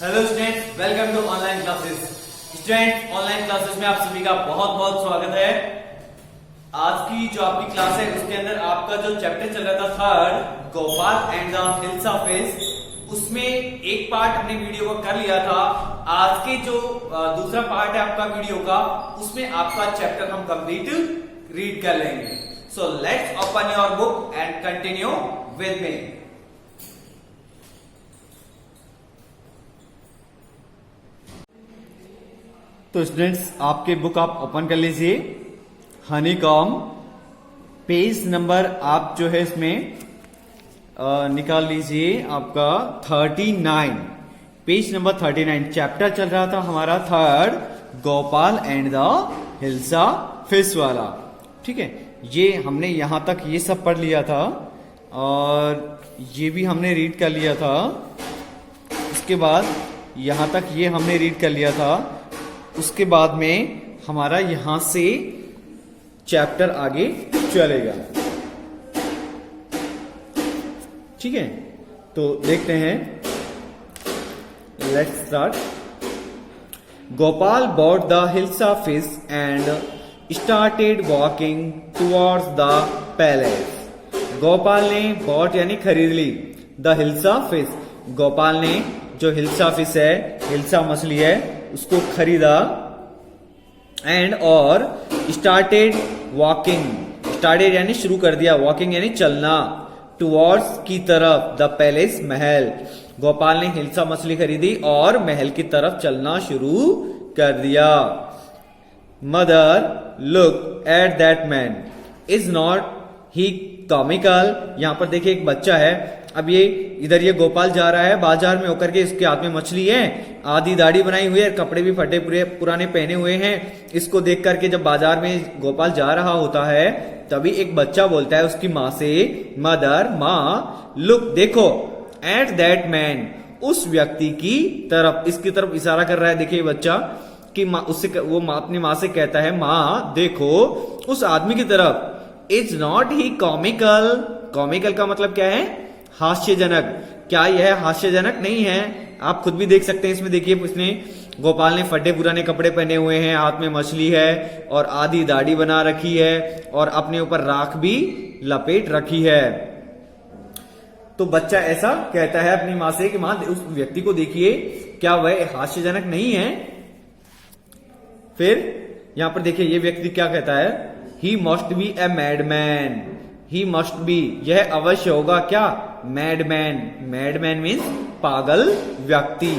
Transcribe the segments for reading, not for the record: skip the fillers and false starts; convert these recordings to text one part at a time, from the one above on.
Hello students, welcome to online classes. Student, online classes में आप सभी का बहुत बहुत स्वागत है। आज की जो आपकी क्लास है उसके अंदर आपका जो चैप्टर चल रहा था third, Gopal and the hills of face, उसमें एक पार्ट हमने वीडियो का कर लिया था। आज के जो दूसरा पार्ट है आपका वीडियो का, उसमें आपका चैप्टर हम कंप्लीट रीड कर लेंगे। So let's open your book and continue with me. तो स्टूडेंट्स, आपके बुक आप ओपन कर लीजिए। हनीकॉम पेज नंबर आप जो है इसमें निकाल लीजिए आपका 39, पेज नंबर 39। चैप्टर चल रहा था हमारा third, Gopal and the hilsa fish वाला। ठीक है, ये हमने यहां तक ये सब पढ़ लिया था और ये भी हमने रीड कर लिया था। उसके बाद यहां तक ये हमने रीड कर लिया था। उसके बाद में हमारा यहां से चैप्टर आगे चलेगा। ठीक है, तो देखते हैं। Let's start. Gopal bought the hilsa fish and started walking towards the palace. Gopal ने बॉट यानी खरीद ली द हिल्सा फिश। गोपाल ने जो हिल्सा फिश है, हिल्सा मछली है, उसको खरीदा। एंड और स्टार्टेड वॉकिंग, स्टार्टेड यानी शुरू कर दिया, वॉकिंग यानी चलना, टुवर्ड्स की तरफ, द पैलेस महल। गोपाल ने हिल्सा मछली खरीदी और महल की तरफ चलना शुरू कर दिया। Mother look at that man, is not he comical. यहां पर देखिए एक बच्चा है। अब ये इधर ये गोपाल जा रहा है बाजार में होकर के, इसके हाथ में मछली है, आधी दाढ़ी बनाई हुई है, कपड़े भी फटे पुराने पहने हुए हैं। इसको देख करके जब बाजार में गोपाल जा रहा होता है, तभी एक बच्चा बोलता है उसकी माँ से, मदर, माँ, लुक देखो, एट दैट मैन, उस व्यक्ति की तरफ, इसकी तरफ इशारा कर रहा है। देखिए बच्चा कि माँ उससे, वो अपनी माँ से कहता है, माँ देखो उस आदमी की तरफ। Is not he comical, comical का मतलब क्या है? हास्यजनक। क्या यह हास्यजनक नहीं है? आप खुद भी देख सकते हैं इसमें। देखिए उसने, गोपाल ने फटे पुराने कपड़े पहने हुए हैं, हाथ में मछली है और आधी दाढ़ी बना रखी है और अपने ऊपर राख भी लपेट रखी है। तो बच्चा ऐसा कहता है अपनी माँ से कि माँ उस व्यक्ति को देखिए, क्या वह हास्यजनक नहीं है? फिर यहां पर देखिए ये व्यक्ति क्या कहता है, he must be a madman. He must be, यह अवश्य होगा क्या? मैडमैन। मैडमैन मीन्स पागल व्यक्ति।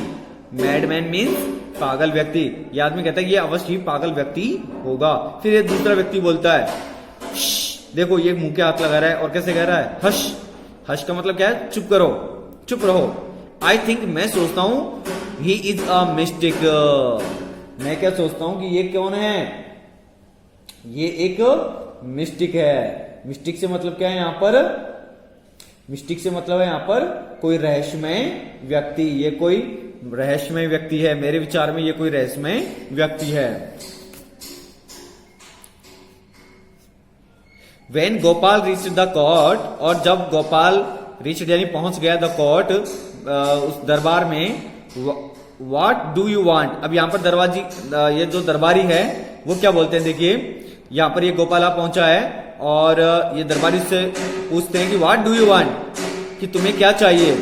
मैडमैन मीन्स पागल व्यक्ति। ये आदमी कहता है ये अवश्य ही पागल व्यक्ति होगा। फिर ये दूसरा व्यक्ति बोलता है, देखो ये मुंह के हाथ लगा रहा है और कैसे कह रहा है, हश। हश का मतलब क्या है? चुप करो, चुप रहो। आई थिंक, मैं सोचता हूं, ही इज अ मिस्टेक। मैं क्या सोचता हूं कि ये कौन है? ये एक मिस्टिक है। मिस्टिक से मतलब क्या है यहां पर? मिस्टिक से मतलब है यहां पर कोई रहस्यमय व्यक्ति। ये कोई रहस्यमय व्यक्ति है। मेरे विचार में ये कोई रहस्यमय व्यक्ति है। When Gopal reached the court, और जब गोपाल reached यानी पहुंच गया द कोर्ट, उस दरबार में, What do you want? अब यहां पर दरवाजी, ये जो दरबारी है वो क्या बोलते हैं? देखिए यहां पर ये गोपाल पहुंचा है और ये दरबारी से पूछते हैं कि व्हाट डू यू वांट, कि तुम्हें क्या चाहिए?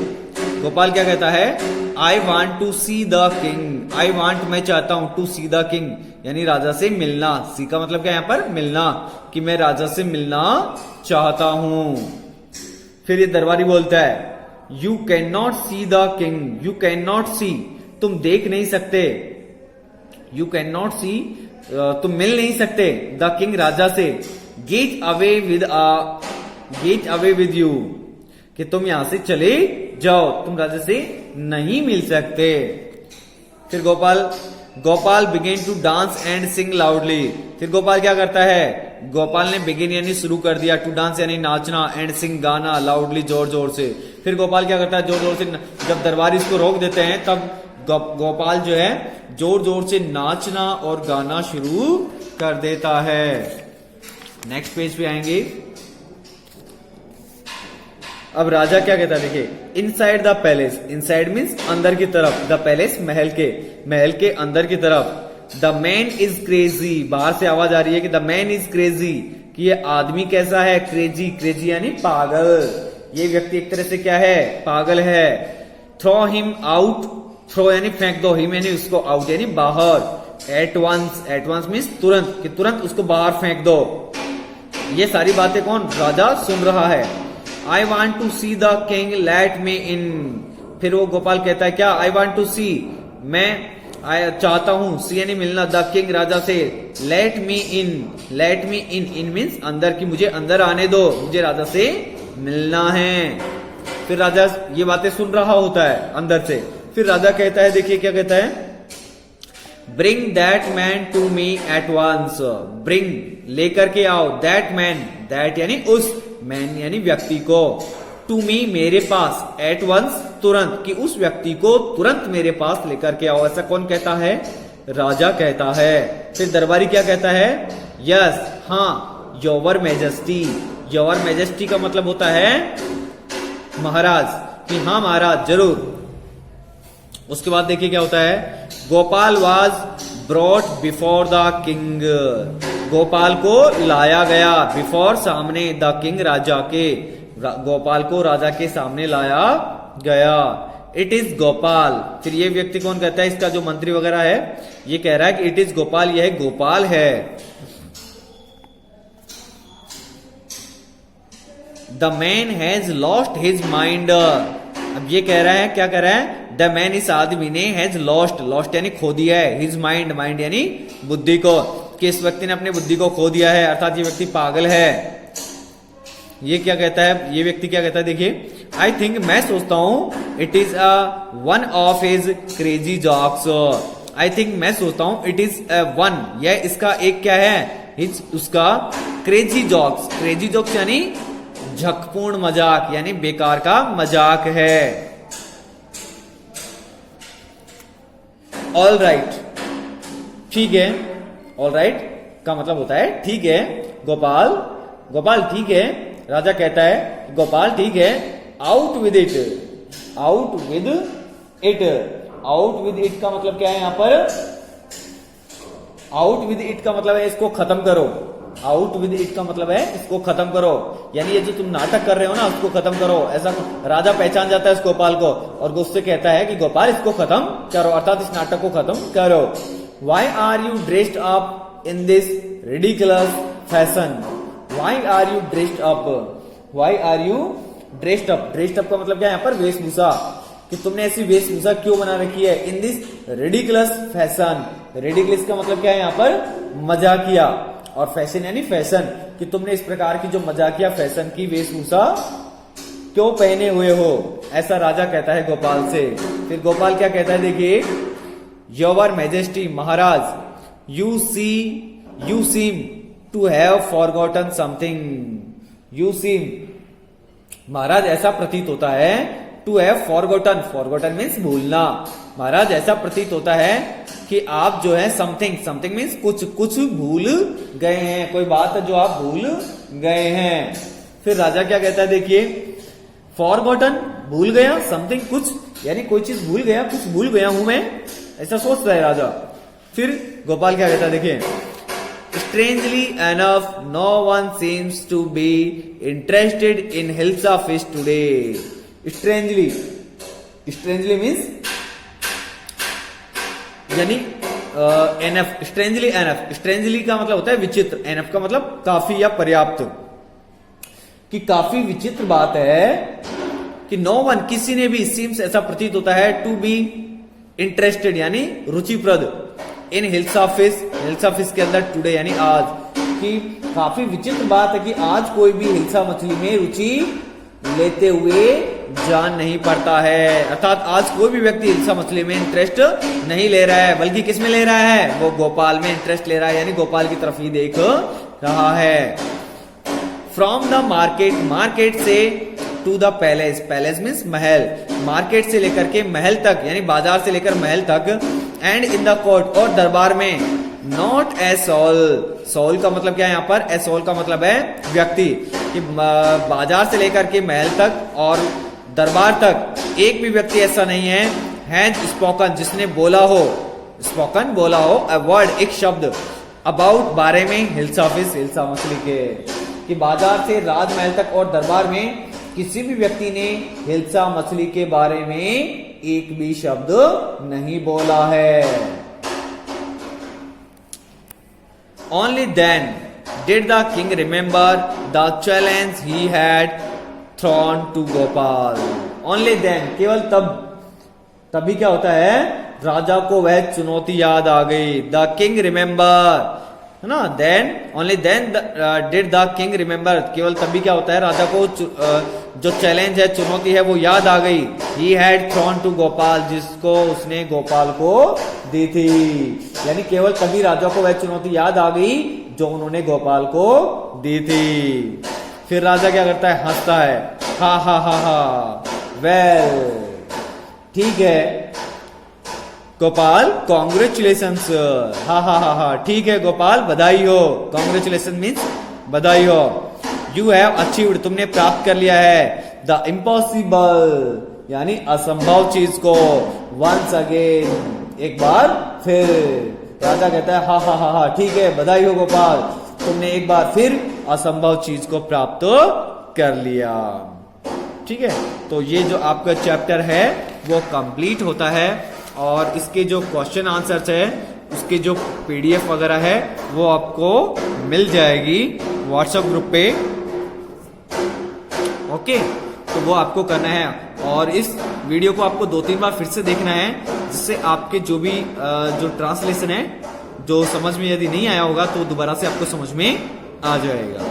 गोपाल क्या कहता है? I want to see the king. I want, मैं चाहता हूं, टू सी द किंग यानी राजा से मिलना। सी का मतलब क्या यहां पर? मिलना, कि मैं राजा से मिलना चाहता हूं। फिर ये दरबारी बोलता है, you can not see the king. You can not see, तुम देख नहीं सकते। यू कैन नॉट सी, तुम मिल नहीं सकते द किंग, राजा से। गेट अवे विद यू, कि तुम यहां से चले जाओ, तुम राजा से नहीं मिल सकते। फिर Gopal began to dance and sing loudly. फिर गोपाल क्या करता है? गोपाल ने बिगिन यानी शुरू कर दिया, टू डांस यानी नाचना, एंड सिंग गाना, लाउडली जोर जोर से। फिर गोपाल क्या करता है? जोर जोर से, जब दरबारी इसको रोक देते हैं तब गोपाल जो है जोर जोर से नाचना और गाना शुरू कर देता है। नेक्स्ट पेज पे आएंगे। अब राजा क्या कहता है देखिए, inside the palace, inside means अंदर की तरफ, द पैलेस महल के अंदर की तरफ। द मैन इज क्रेजी, बाहर से आवाज आ रही है कि द मैन इज क्रेजी, कि ये आदमी कैसा है, क्रेजी, क्रेजी यानी पागल, ये व्यक्ति एक तरह से क्या है, पागल है। थ्रो हिम आउट, थ्रो यानी फेंक दो, हिम यानी उसको, आउट यानी बाहर। एट वंस मीन्स तुरंत, कि तुरंत उसको बाहर फेंक दो। ये सारी बातें कौन, राजा सुन रहा है। I want to see the king, let me in. फिर वो गोपाल कहता है क्या, आई वॉन्ट टू सी, मैं चाहता हूं, सी यानी मिलना, द किंग राजा से, लेट मी इन, लेट मी इन, इन मीन्स अंदर, की मुझे अंदर आने दो, मुझे राजा से मिलना है। फिर राजा ये बातें सुन रहा होता है अंदर से। फिर राजा कहता है, देखिए क्या कहता है, bring that man to me at once, bring लेकर के आओ, दैट मैन, दैट यानी उस, मैन यानी व्यक्ति को, टू मी मेरे पास, एट वंस तुरंत, कि उस व्यक्ति को तुरंत मेरे पास लेकर के आओ। ऐसा कौन कहता है, राजा कहता है। फिर दरबारी क्या कहता है, यस हाँ, योर मैजेस्टी, योर मैजेस्टी का मतलब होता है महाराज, कि हाँ महाराज जरूर। उसके बाद देखिए क्या होता है, Gopal was brought before the king, Gopal को लाया गया, बिफोर सामने, द किंग राजा के, गोपाल को राजा के सामने लाया गया। इट इज गोपाल, फिर ये व्यक्ति कौन कहता है, इसका जो मंत्री वगैरह है ये कह रहा है कि इट इज गोपाल, यह गोपाल है। The man has lost his mind, अब ये कह रहा है, क्या कह रहा है, द मैन, इस आदमी ने, हैज लॉस्ट, लॉस्ट यानी खो दिया है, हिज माइंड, माइंड यानी बुद्धि को, कि इस व्यक्ति ने अपनी बुद्धि को खो दिया है, अर्थात ये व्यक्ति पागल है। ये क्या कहता है, ये व्यक्ति क्या कहता है देखिए, आई थिंक, मैं सोचता हूं, it is one of his crazy jokes, I think मैं सोचता हूं, इट इज वन, यह इसका एक क्या है, हिज उसका क्रेजी जॉक्स, क्रेजी जॉक्स यानी झकपूर्ण मजाक, यानी बेकार का मजाक है। ऑल राइट, ठीक है, ऑल राइट का मतलब होता है ठीक है, गोपाल, गोपाल ठीक है, राजा कहता है गोपाल ठीक है, out with it, out with it, out with it का मतलब क्या है यहां पर, आउट विद इट का मतलब है इसको खत्म करो, आउट विद इट का मतलब है इसको खत्म करो, यानी ये जो तुम नाटक कर रहे हो ना उसको खत्म करो। ऐसा राजा पहचान जाता है इस गोपाल को और उससे कहता है कि गोपाल इसको खत्म करो, अर्थात इस नाटक को खत्म करो। Why are you dressed up in this ridiculous fashion, why are you dressed up, why are you dressed up, dressed up का मतलब क्या है यहाँ पर वेशभूषा, कि तुमने ऐसी वेशभूषा क्यों बना रखी है, इन दिस रिडिकुलस फैशन, रिडिकुलस का मतलब क्या है यहाँ पर मजाकिया, और फैशन यानी फैशन, कि तुमने इस प्रकार की जो मजाकिया फैशन की वेशभूषा क्यों पहने हुए हो, ऐसा राजा कहता है गोपाल से। फिर गोपाल क्या कहता है देखिए, योर मैजेस्टी, महाराज, you seem to have forgotten something, you seem, महाराज ऐसा प्रतीत होता है, to have forgotten, forgotten means भूलना, महाराज ऐसा प्रतीत होता है कि आप जो है समथिंग, समथिंग मीन्स कुछ, कुछ भूल गए हैं, कोई बात है जो आप भूल गए हैं। फिर राजा क्या कहता है देखिए, फॉरगॉटन भूल गया, समथिंग कुछ, यानी कोई चीज भूल गया, कुछ भूल गया हूं मैं, ऐसा सोचता है राजा। फिर गोपाल क्या कहता है देखिए, strangely enough no one seems to be interested in hilsa fish today, strangely, strangely means यानी एनफ, स्ट्रेंजली एनफ, स्ट्रेंजली का मतलब होता है विचित्र, एनफ का मतलब काफी या पर्याप्त, कि काफी विचित्र बात है कि नो वन, किसी ने भी, सीम्स ऐसा प्रतीत होता है, टू बी इंटरेस्टेड यानी रुचिप्रद, इन हिल्सा फिश के अंदर टुडे यानी आज, कि काफी विचित्र बात है कि आज कोई भी हिल्सा मछली में रुचि लेते हुए जान नहीं पड़ता है, अर्थात आज कोई भी व्यक्ति हिल्सा मछली में इंटरेस्ट नहीं ले रहा है, बल्कि किस में ले रहा है, वो गोपाल में इंटरेस्ट ले रहा है, यानी गोपाल की तरफ ही देख रहा है। फ्रॉम द मार्केट, मार्केट से to the palace, palace means महल, मार्केट से लेकर के महल तक, यानी बाजार से लेकर महल तक, एंड इन द कोर्ट, और दरबार में, नॉट ए सोल, सोल का मतलब क्या है यहाँ पर, ए सोल का मतलब है व्यक्ति, कि बाजार से लेकर के महल तक और दरबार तक एक भी व्यक्ति ऐसा नहीं है हैज स्पोकन जिसने बोला हो, स्पोकन बोला हो, अ वर्ड एक शब्द, अबाउट बारे में, हिल्सा फिश हिल्सा मछली के, कि बाजार से राजमहल तक और दरबार में किसी भी व्यक्ति ने हिल्सा मछली के बारे में एक भी शब्द नहीं बोला है। Only then did the king remember the challenge he had thrown to Gopal. Only then केवल तभी क्या होता है, राजा को वह चुनौती याद आ गई। द किंग रिमेंबर है ना, then only then did the king remember, केवल तभी क्या होता है, राजा को जो चैलेंज है, चुनौती है, वो याद आ गई। He had thrown to Gopal, जिसको उसने गोपाल को दी थी। यानी केवल तभी राजा को वह चुनौती याद आ गई जो उन्होंने गोपाल को दी थी। फिर राजा क्या करता है, हंसता है, हा हा हा हा, वेल ठीक है गोपाल, कॉन्ग्रेचुलेशंस, हा हा हा हा, ठीक है गोपाल, बधाई हो। कॉन्ग्रेचुलेशन मीन्स बधाई हो। यू हैव अचीव्ड, तुमने प्राप्त कर लिया है, द इम्पॉसिबल यानी असंभव चीज को, वंस अगेन एक बार फिर। राजा कहता है हा हा हा हा, ठीक है बधाई हो गोपाल, तुमने एक बार फिर असंभव चीज को प्राप्त कर लिया। ठीक है, तो ये जो आपका चैप्टर है वो कंप्लीट होता है और इसके जो क्वेश्चन आंसर्स है उसके जो पीडीएफ वगैरह है वो आपको मिल जाएगी व्हाट्सएप ग्रुप पे। ओके, तो वो आपको करना है और इस वीडियो को आपको 2-3 बार फिर से देखना है, जिससे आपके जो भी जो ट्रांसलेशन है, जो समझ में यदि नहीं आया होगा तो दोबारा से आपको समझ में आ जाएगा।